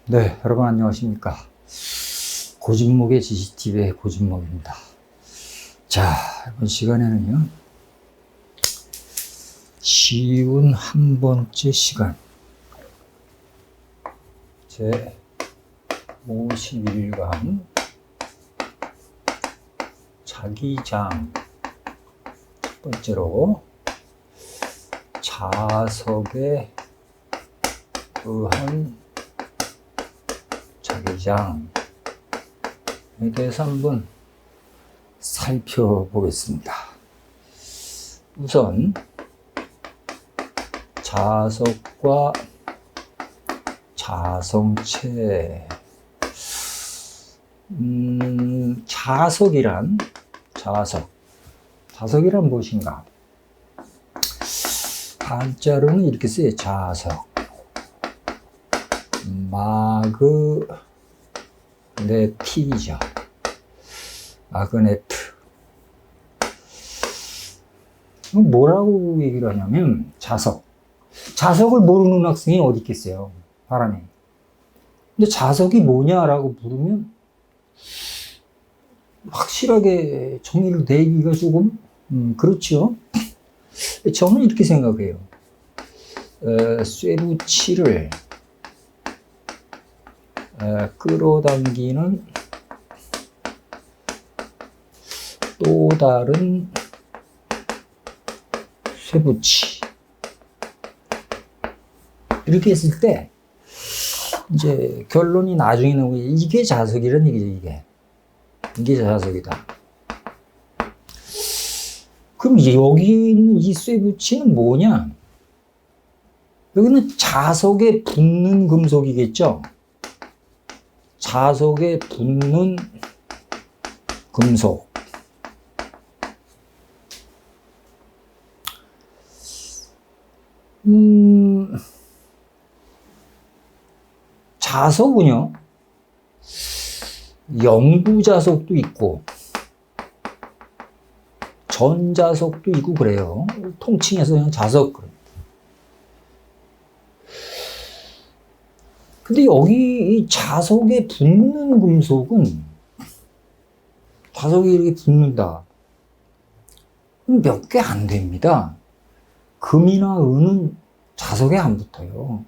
네, 여러분 안녕하십니까. 고진목의 지식TV의 고진목입니다. 자, 이번 시간에는요, 쉬운 한 번째 시간, 제 51강 자기장 첫 번째로 자석에 의한 자기장에 대해서 한번 살펴보겠습니다. 우선 자석과 자성체. 자석이란 무엇인가? 한자로는 이렇게 써요. 자석. 마그네틱이죠. 마그네트. 뭐라고 얘기를 하냐면, 자석을 모르는 학생이 어디 있겠어요? 바람에. 근데 자석이 뭐냐라고 물으면, 확실하게 정의를 내기가 조금, 그렇죠. 저는 이렇게 생각해요. 쇠붙이를 끌어당기는 또 다른 쇠붙이. 이렇게 했을 때, 이제 결론이 나중에 나오고, 이게 자석이란 얘기죠, 이게 자석이다. 그럼 여기 있는 이 쇠붙이는 뭐냐? 여기는 자석에 붙는 금속이겠죠? 자석에 붙는 금속. 자석은요, 영구자석도 있고, 전자석도 있고 그래요. 통칭해서 그냥 자석. 근데 여기 이 자석에 붙는 금속은, 자석이 이렇게 붙는다. 몇 개 안 됩니다. 금이나 은은 자석에 안 붙어요.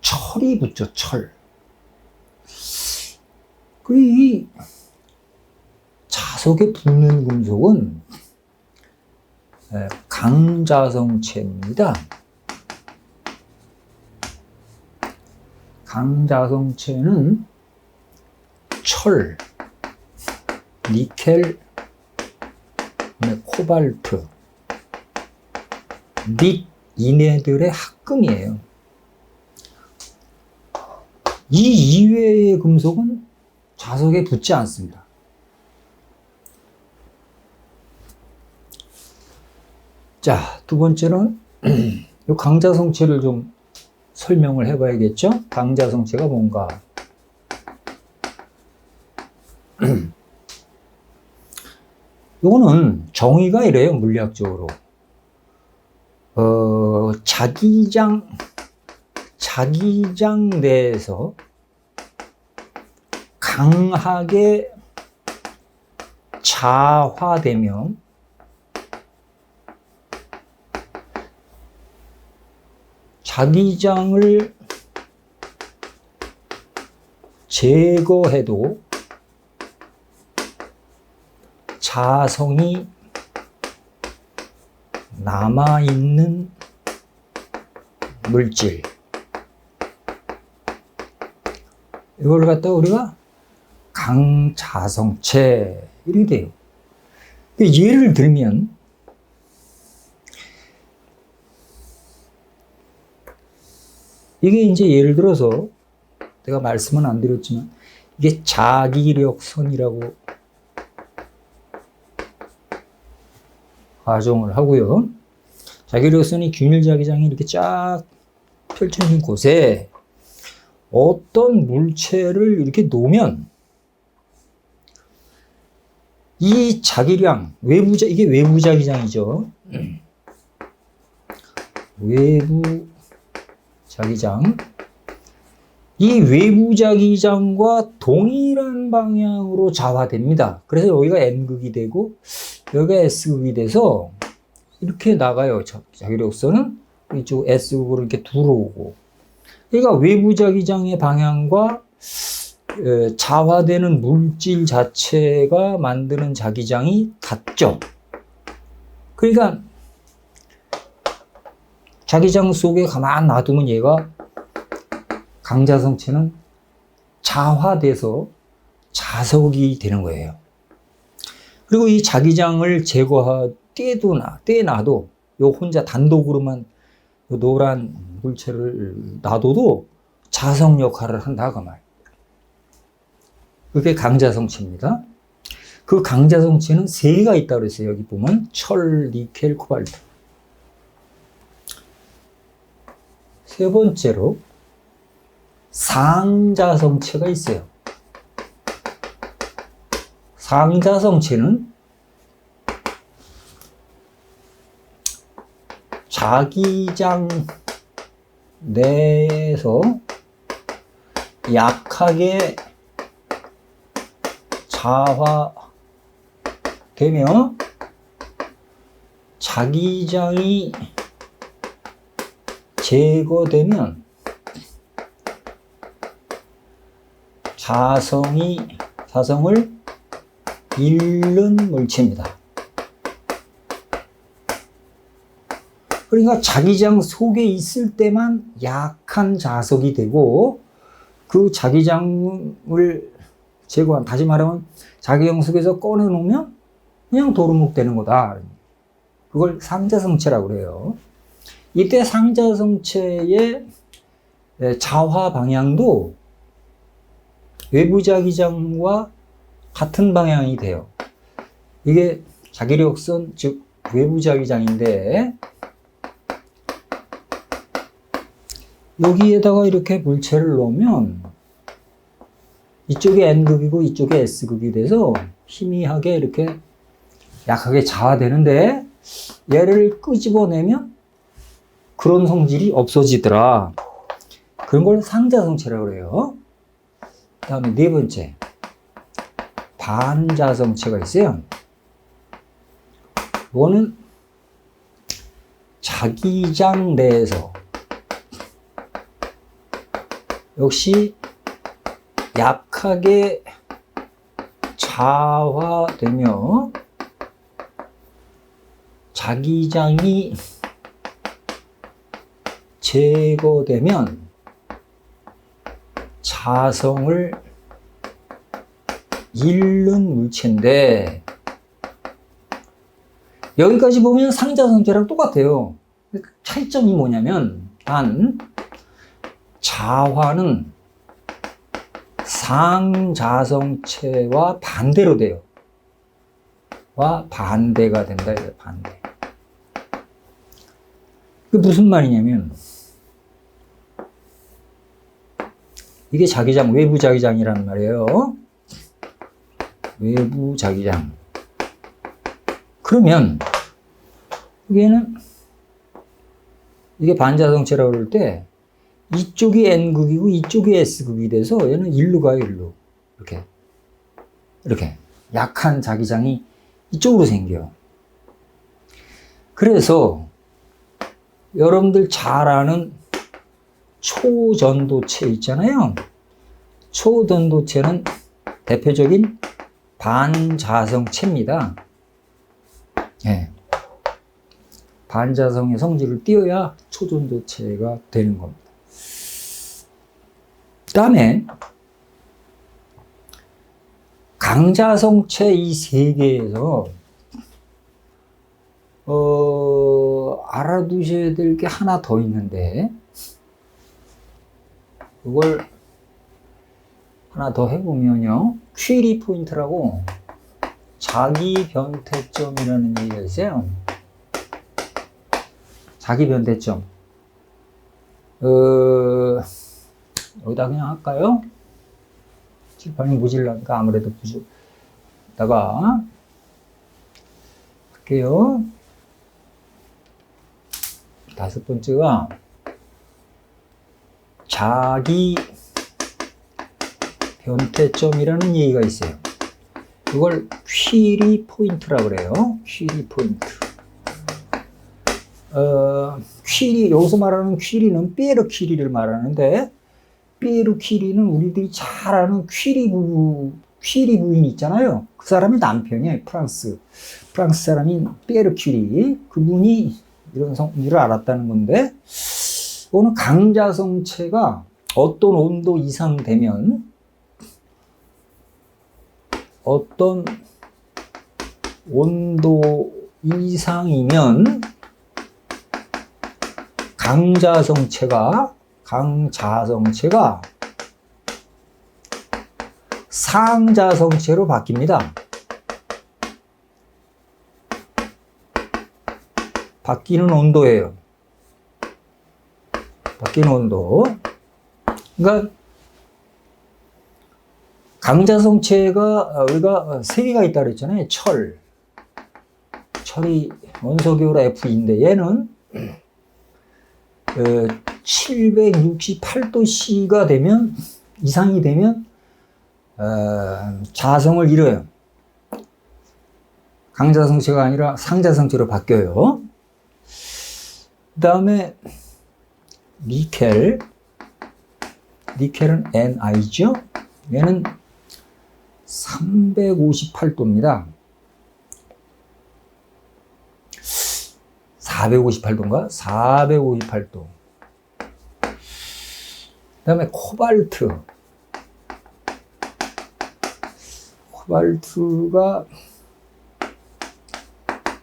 철이 붙죠, 철. 그리고 이 자석에 붙는 금속은 강자성체입니다. 강자성체는 철, 니켈, 코발트, 닉, 이네들의 합금이에요. 이 이외의 금속은 자석에 붙지 않습니다. 자, 두 번째는 이 강자성체를 좀 설명을 해봐야겠죠? 강자성체가 뭔가? 이거는 정의가 이래요, 물리학적으로. 자기장 내에서 강하게 자화되면 자기장을 제거해도 자성이 남아있는 물질. 이걸 갖다가 우리가 강자성체 이렇게 돼요. 예를 들면 이게 이제 예를 들어서 내가 말씀은 안 드렸지만 이게 자기력선이라고 가정을 하고요. 자기력선이 균일자기장이 이렇게 쫙 펼쳐진 곳에 어떤 물체를 이렇게 놓으면 이 자기량, 이게 외부 자기장이죠. 외부 자기장. 이 외부 자기장과 동일한 방향으로 좌화됩니다. 그래서 여기가 N극이 되고 여기가 S극이 돼서 이렇게 나가요. 자기력선은 이쪽 S극으로 이렇게 들어오고. 그러니까 외부 자기장의 방향과 좌화되는 물질 자체가 만드는 자기장이 같죠. 그러니까 자기장 속에 가만 놔두면 얘가 강자성체는 좌화돼서 자석이 되는 거예요. 그리고 이 자기장을 떼놔도 요 혼자 단독으로만 요 노란 물체를 놔둬도 자석 역할을 한다 그 말. 그게 강자성체입니다. 그 강자성체는 세 개가 있다고 그랬어요. 여기 보면 철, 니켈, 코발트. 세 번째로 상자성체가 있어요. 상자성체는 자기장 내에서 약하게 좌화되며 자기장이 제거되면 자성을 잃는 물체입니다. 그러니까 자기장 속에 있을 때만 약한 자석이 되고 그 자기장을 제거한, 다시 말하면 자기장 속에서 꺼내놓으면 그냥 도루묵 되는 거다. 그걸 상자성체라고 그래요. 이때 상자성체의 좌화 방향도 외부 자기장과 같은 방향이 돼요. 이게 자기력선, 즉 외부 자기장인데 여기에다가 이렇게 물체를 놓으면 이쪽에 N극이고 이쪽에 S극이 돼서 희미하게 이렇게 약하게 좌화되는데 얘를 끄집어내면 그런 성질이 없어지더라. 그런 걸 상자성체라고 그래요. 그 다음에 네 번째, 반자성체가 있어요. 이거는 자기장 내에서 역시 약하게 좌화되며 자기장이 제거되면 자성을 잃는 물체인데 여기까지 보면 상자성체랑 똑같아요. 차이점이 뭐냐면 단 좌화는 상자성체와 반대로 돼요. 와 반대가 된다. 반대. 그게 무슨 말이냐면 이게 자기장, 외부 자기장이란 말이에요. 외부 자기장. 그러면 여기에는 이게 반자성체라고 그럴 때 이쪽이 N극이고 이쪽이 S극이 돼서 얘는 일로 가요, 일로. 이렇게 약한 자기장이 이쪽으로 생겨요. 그래서 여러분들 잘 아는 초전도체 있잖아요. 초전도체는 대표적인 반자성체입니다. 예. 반자성의 성질을 띄어야 초전도체가 되는 겁니다. 그 다음에 강자성체 이 세 개에서 알아두셔야 될 게 하나 더 있는데 그걸 하나 더 해보면요, 퀴리 포인트라고 자기 변태점이라는 얘기가 있어요. 자기 변태점. 여기다 그냥 할까요? 칠판이 모질라니까 아무래도 부족다가 할게요. 다섯 번째가 자기 변태점이라는 얘기가 있어요. 이걸 퀴리 포인트라고 그래요. 퀴리 포인트. 퀴리, 여기서 말하는 퀴리는 피에르 퀴리를 말하는데, 피에르 퀴리는 우리들이 잘 아는 퀴리 부인 있잖아요. 그 사람의 남편이에요. 프랑스 사람인 피에르 퀴리. 그분이 이런 성질을 알았다는 건데, 오늘 강자성체가 어떤 온도 이상 되면, 어떤 온도 이상이면 강자성체가 상자성체로 바뀝니다. 바뀌는 온도예요. 바뀌는 온도. 그러니까 강자성체가 우리가 세 개가 있다 그랬잖아요. 철이 원소기호로 F인데 얘는 768도 C가 되면 이상이 되면 자성을 잃어요. 강자성체가 아니라 상자성체로 바뀌어요. 그 다음에 니켈은 Ni죠. 얘는 358도입니다. 458도인가? 458도. 그 다음에 코발트가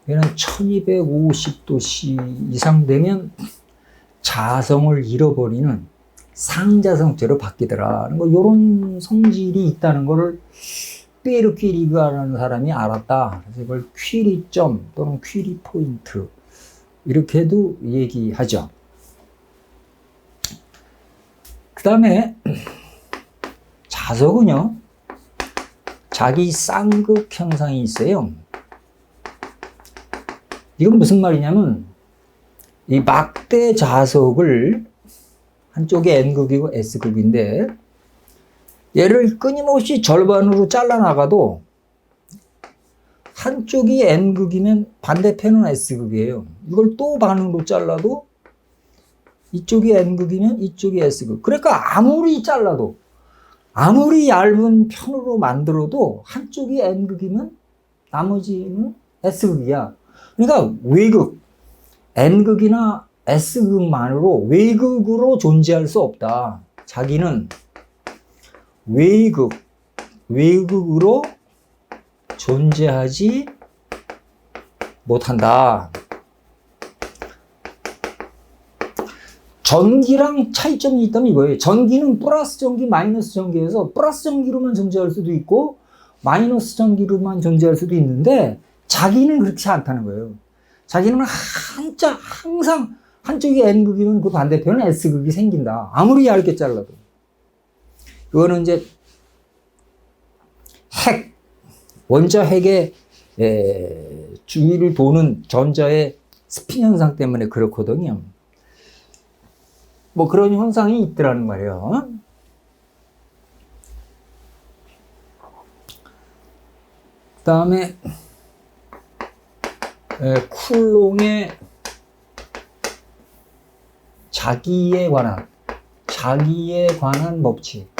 얘는 1250도 C 이상 되면 자성을 잃어버리는 상자성체로 바뀌더라는 거, 요런 성질이 있다는 거를 피에르 퀴리가라는 사람이 알았다. 그래서 이걸 퀴리점 또는 퀴리 포인트 이렇게도 얘기하죠. 그 다음에 자석은요, 자기 쌍극 현상이 있어요. 이건 무슨 말이냐면, 이 막대 자석을 한쪽이 N극이고 S극인데, 얘를 끊임없이 절반으로 잘라나가도 한쪽이 N극이면 반대편은 S극이에요. 이걸 또 반으로 잘라도 이쪽이 N극이면 이쪽이 S극. 그러니까 아무리 잘라도, 아무리 얇은 편으로 만들어도 한쪽이 N극이면 나머지는 S극이야. 그러니까 외극, N극이나 S극만으로 외극으로 존재할 수 없다. 자기는 외극으로 존재하지 못한다. 전기랑 차이점이 있다면 이거예요. 전기는 플러스 전기, 마이너스 전기에서 플러스 전기로만 존재할 수도 있고 마이너스 전기로만 존재할 수도 있는데, 자기는 그렇지 않다는 거예요. 자기는 항상 한쪽이 N극이면 그 반대편은 S극이 생긴다. 아무리 얇게 잘라도. 이거는 이제 원자 핵의 주위를 도는 전자의 스핀 현상 때문에 그렇거든요. 뭐 그런 현상이 있더라는 말이에요. 그 다음에 쿨롱의 자기에 관한 법칙.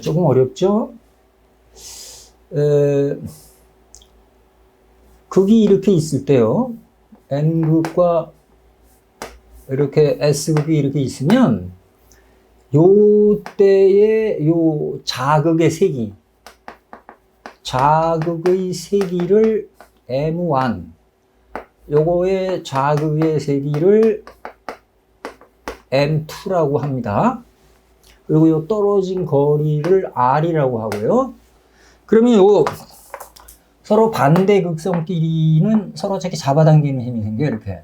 조금 어렵죠? 극이 이렇게 있을 때요, N극과 이렇게 S극이 이렇게 있으면 요 때에 요 자극의 세기를 M1, 요거의 자극의 세기를 M2라고 합니다. 그리고 요 떨어진 거리를 R이라고 하고요. 그러면 요 서로 반대 극성끼리는 서로 저렇게 잡아당기는 힘이 생겨요. 이렇게.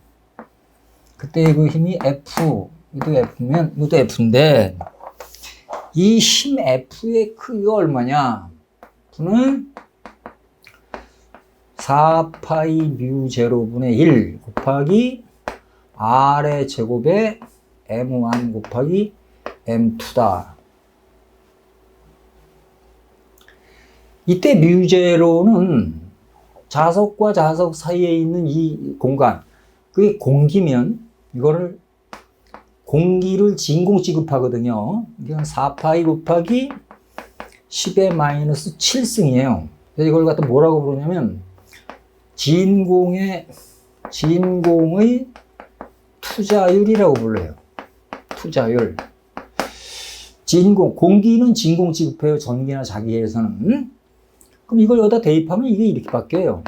그때 그 힘이 F, 이도 F면 이것도 F인데, 이 힘 F의 크기가 얼마냐? F는 4파이 뮤 제로분의 1 곱하기 R의 제곱에 M1 곱하기 M2다. 이때 뮤제로는 자석과 자석 사이에 있는 이 공간, 그게 공기면 이거를 공기를 진공 취급하거든요. 이건 4파이 곱하기 10의 마이너스 7승이에요. 그래서 이걸 갖다 뭐라고 부르냐면 진공의 투자율이라고 불러요. 투자율. 공기는 진공 취급해요. 전기나 자기에서는. 그럼 이걸 여기다 대입하면 이게 이렇게 바뀌어요.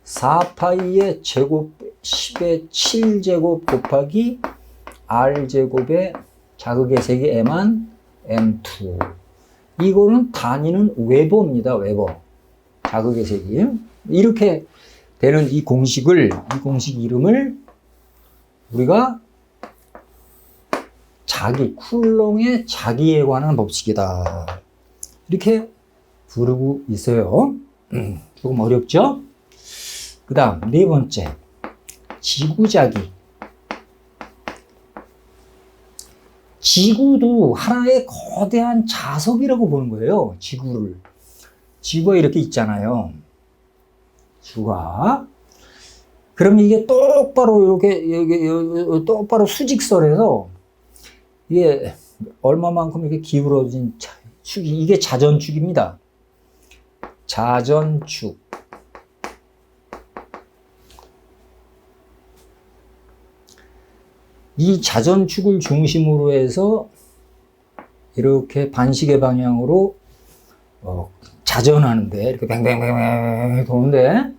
4파이의 제곱 10의 7제곱 곱하기 R제곱의 자극의 세기 M한 M2. 이거는 단위는 웨버입니다. 웨버. 자극의 세기. 이렇게 되는 이 공식 이름을 우리가 쿨롱의 자기에 관한 법칙이다. 이렇게 부르고 있어요. 조금 어렵죠? 그 다음, 네 번째. 지구자기. 지구도 하나의 거대한 자석이라고 보는 거예요. 지구가 이렇게 있잖아요. 지구가. 그럼 이게 똑바로 이렇게 똑바로 수직선에서 이게 얼마만큼 이렇게 기울어진 축이, 이게 자전축입니다. 자전축. 이 자전축을 중심으로 해서 이렇게 반시계 방향으로 자전하는데, 이렇게 뱅뱅뱅뱅 도는데,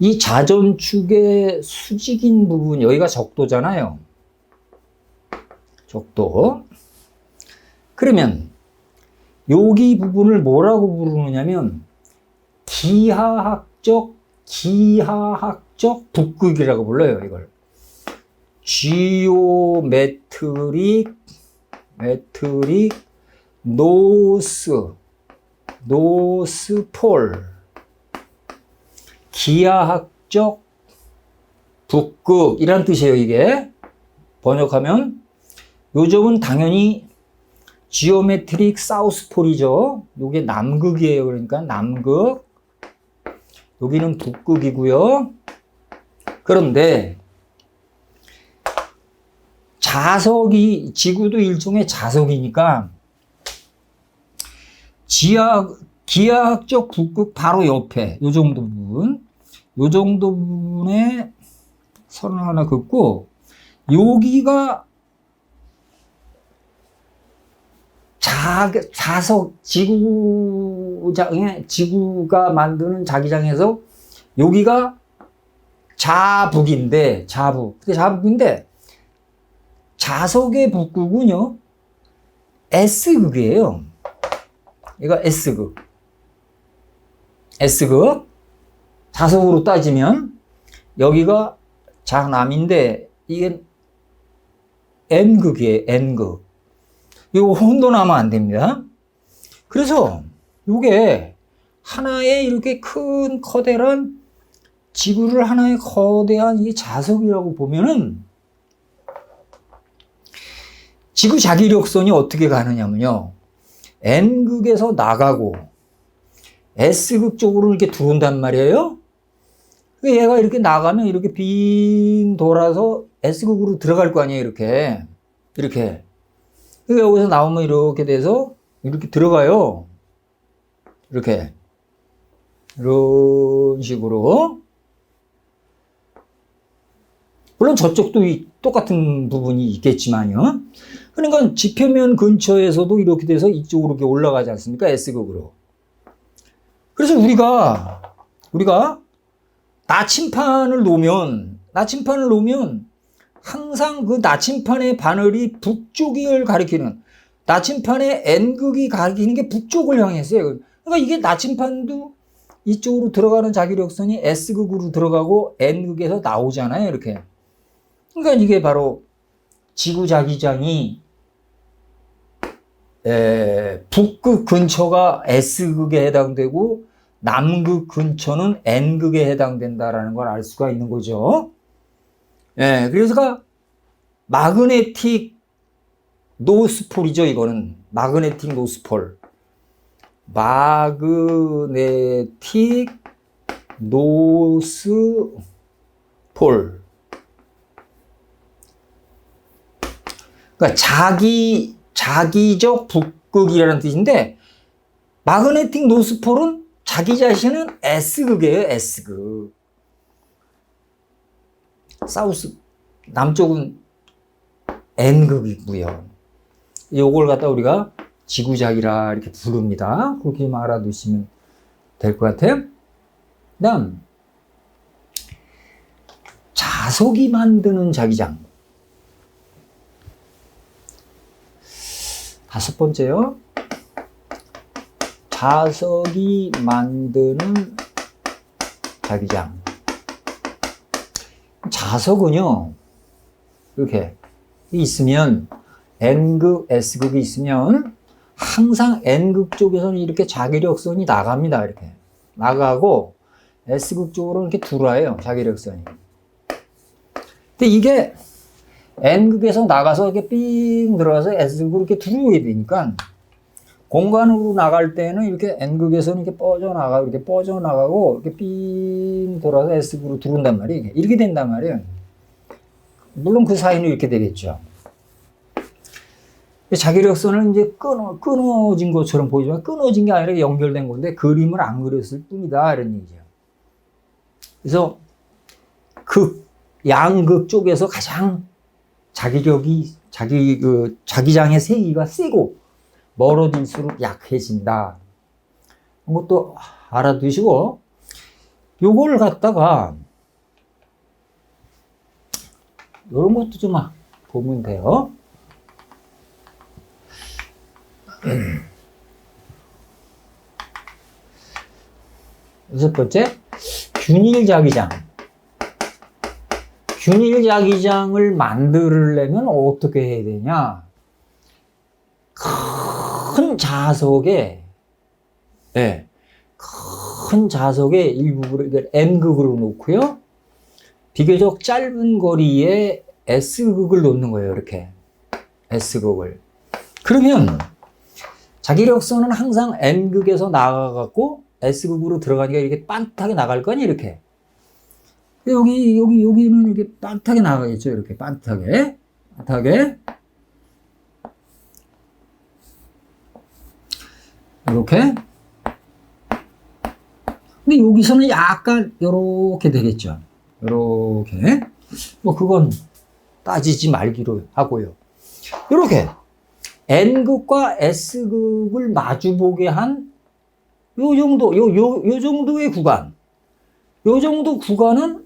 이 자전축의 수직인 부분, 여기가 적도잖아요. 적도. 그러면 여기 부분을 뭐라고 부르느냐면 기하학적 북극이라고 불러요. 이걸 지오메트릭 노스폴, 기하학적 북극이란 뜻이에요. 이게 번역하면 요즘은 당연히 지오메트릭 사우스폴이죠. 요게 남극이에요. 그러니까 남극, 여기는 북극이고요. 그런데 지구도 일종의 자석이니까 기하학적 북극 바로 옆에 요 정도 부분에 선을 하나 긋고, 여기가 자석, 지구가 만드는 자기장에서 여기가 자북인데, 자석의 북극은요, S극이에요. 이거 S극. 자석으로 따지면 여기가 자남인데 이게 N극이에요. N극. 이거 혼돈하면 안 됩니다. 그래서 이게 하나의 이렇게 큰 커다란 지구를 하나의 거대한 이 자석이라고 보면은 지구 자기력선이 어떻게 가느냐면요, N극에서 나가고 S극 쪽으로 이렇게 들어온단 말이에요. 얘가 이렇게 나가면 이렇게 빙 돌아서 S극으로 들어갈 거 아니에요. 이렇게 여기서 나오면 이렇게 돼서 이렇게 들어가요. 이런 식으로. 물론 저쪽도 똑같은 부분이 있겠지만요. 그러니까 지표면 근처에서도 이렇게 돼서 이쪽으로 이렇게 올라가지 않습니까? S극으로. 그래서 우리가 나침판을 놓으면 항상 그 나침판의 바늘이 북쪽을 가리키는, 나침판의 N극이 가리키는 게 북쪽을 향했어요. 그러니까 이게 나침판도 이쪽으로 들어가는 자기력선이 S극으로 들어가고 N극에서 나오잖아요. 이렇게. 그러니까 이게 바로 지구 자기장이 북극 근처가 S극에 해당되고 남극 근처는 N극에 해당된다라는 걸 알 수가 있는 거죠. 예, 그래서가 마그네틱 노스폴이죠, 이거는. 마그네틱 노스폴. 마그네틱 노스폴. 그러니까 자기적 북극이라는 뜻인데, 마그네틱 노스폴은 자기 자신은 S극이에요, S극. 사우스, 남쪽은 N극이고요. 요걸 갖다 우리가 지구자기라 이렇게 부릅니다. 그렇게 알아두시면 될 것 같아요. 그 다음, 자석이 만드는 자기장. 5번째요. 자석이 만드는 자기장. 자석은요, 이렇게 있으면, N극, S극이 있으면, 항상 N극 쪽에서는 이렇게 자기력선이 나갑니다. 이렇게. 나가고, S극 쪽으로 이렇게 들어와요. 자기력선이. 근데 이게 N극에서 나가서 이렇게 삥 들어가서 S극으로 이렇게 들어오게 되니까, 공간으로 나갈 때는 이렇게 N극에서는 이렇게 뻗어나가고, 이렇게 뻗어나가고, 이렇게 삥 돌아서 S극으로 들어온단 말이에요. 이렇게 된단 말이에요. 물론 그 사이는 이렇게 되겠죠. 자기력선은 이제 끊어진 것처럼 보이지만 끊어진 게 아니라 연결된 건데 그림을 안 그렸을 뿐이다. 이런 얘기죠. 그래서 양극 쪽에서 가장 자기장의 세기가 세고 멀어질수록 약해진다. 그것도 알아두시고, 요걸 갖다가, 요런 것도 좀 보면 돼요. 여섯 번째, 균일자기장. 균일자기장을 만들려면 어떻게 해야 되냐? 큰 자석의 일부를 N극으로 놓고요. 비교적 짧은 거리에 S극을 놓는 거예요. 이렇게. S극을. 그러면 자기력선은 항상 N극에서 나가갖고 S극으로 들어가니까 이렇게 빤듯하게 나갈 거 아니에요. 이렇게. 여기는 이렇게 빤듯하게 나가겠죠. 이렇게 빤듯하게. 이렇게. 근데 여기서는 약간 요렇게 되겠죠. 요렇게. 뭐 그건 따지지 말기로 하고요. 요렇게 N극과 S극을 마주보게 한 요 정도의 구간. 요 정도 구간은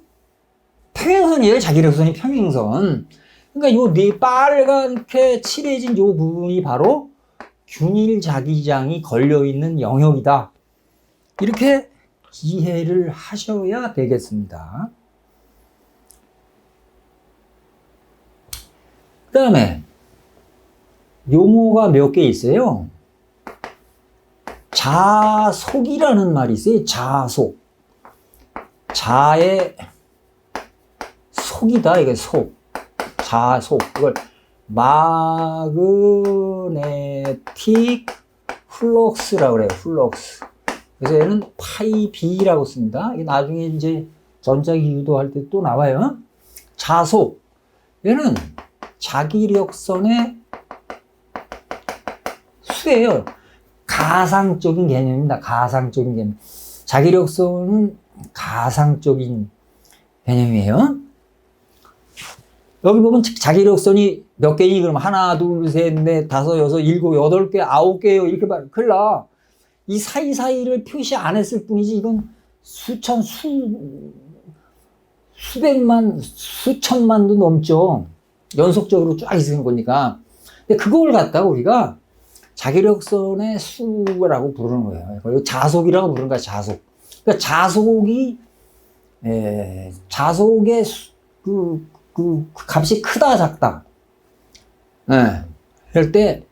평행선이에요. 자기력선이 평행선. 그러니까 요 네 빨갛게 칠해진 요 부분이 바로 균일 자기장이 걸려있는 영역이다. 이렇게 이해를 하셔야 되겠습니다. 그 다음에 용어가 몇 개 있어요. 자속이라는 말이 있어요. 자속. 자의 속이다. 이게 속. 자속. 이걸 마그네틱 플럭스라고 그래요. 플럭스. 그래서 얘는 파이 B라고 씁니다. 이게 나중에 이제 전자기 유도할 때 또 나와요. 자속. 얘는 자기력선의 수예요. 가상적인 개념입니다. 가상적인 개념. 자기력선은 가상적인 개념이에요. 여기 보면 자기력선이 몇 개니? 그럼 하나, 둘, 셋, 넷, 다섯, 여섯, 일곱, 여덟 개, 9개요. 이렇게 말. 큰일 나. 이 사이사이를 표시 안 했을 뿐이지, 이건 수백만, 수천만도 넘죠. 연속적으로 쫙 있는 거니까. 근데 그걸 갖다가 우리가 자기력선의 수라고 부르는 거예요. 자속이라고 부르는 거야, 자속. 그러니까 자속의 그 값이 크다, 작다. 그럴 때,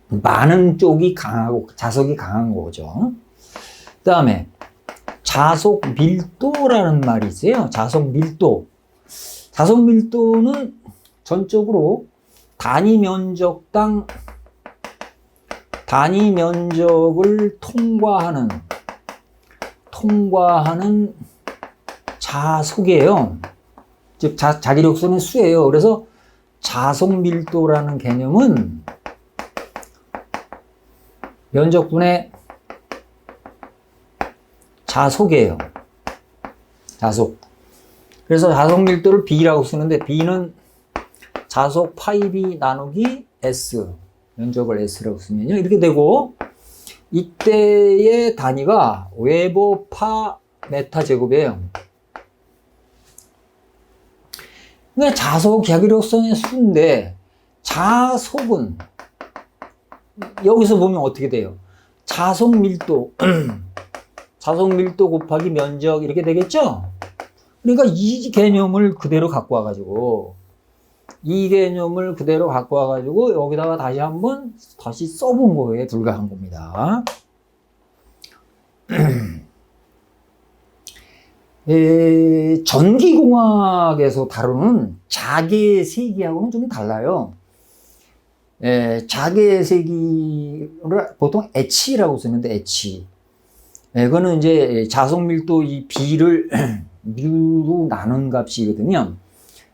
많은 쪽이 강하고, 자속이 강한 거죠. 그 다음에, 자속 밀도라는 말이 있어요. 자속 밀도. 자석 밀도는 전적으로 단위 면적당 단위 면적을 통과하는 자속이에요. 즉 자기력선의 수예요. 그래서 자속 밀도라는 개념은 면적분의 자속이에요. 자속. 그래서 자속 밀도를 B라고 쓰는데 B는 자속 파이 B 나누기 S, 면적을 S라고 쓰면요 이렇게 되고, 이때의 단위가 웨버 파 메타 제곱이에요. 그러니까 자속 자기력선의 수인데, 자속은 여기서 보면 어떻게 돼요? 자속 밀도 자속 밀도 곱하기 면적 이렇게 되겠죠? 그러니까 이 개념을 그대로 갖고 와가지고 여기다가 다시 써본 거에 불과한 겁니다. 전기공학에서 다루는 자개 세기하고는 좀 달라요. 자개 세기를 보통 H라고 쓰는데, H. 그거는 이제 자속 밀도 이 B를 U로 나눈 값이거든요.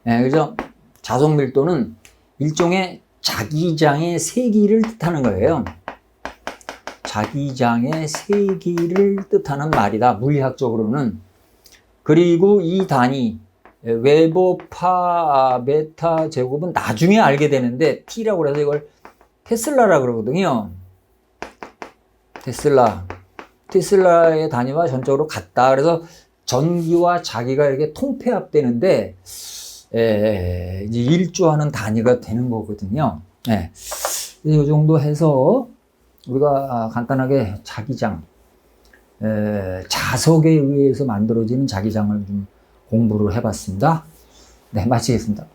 그래서 자속 밀도는 일종의 자기장의 세기를 뜻하는 거예요. 자기장의 세기를 뜻하는 말이다, 물리학적으로는. 그리고 이 단위 웨버 파 메타 제곱은 나중에 알게 되는데, T라고 해서 이걸 테슬라라 그러거든요. 테슬라의 단위와 전적으로 같다. 그래서 전기와 자기가 이렇게 통폐합되는데 이제 일조하는 단위가 되는 거거든요. 이 정도 해서 우리가 간단하게 자기장, 자석에 의해서 만들어지는 자기장을 좀 공부를 해봤습니다. 네, 마치겠습니다.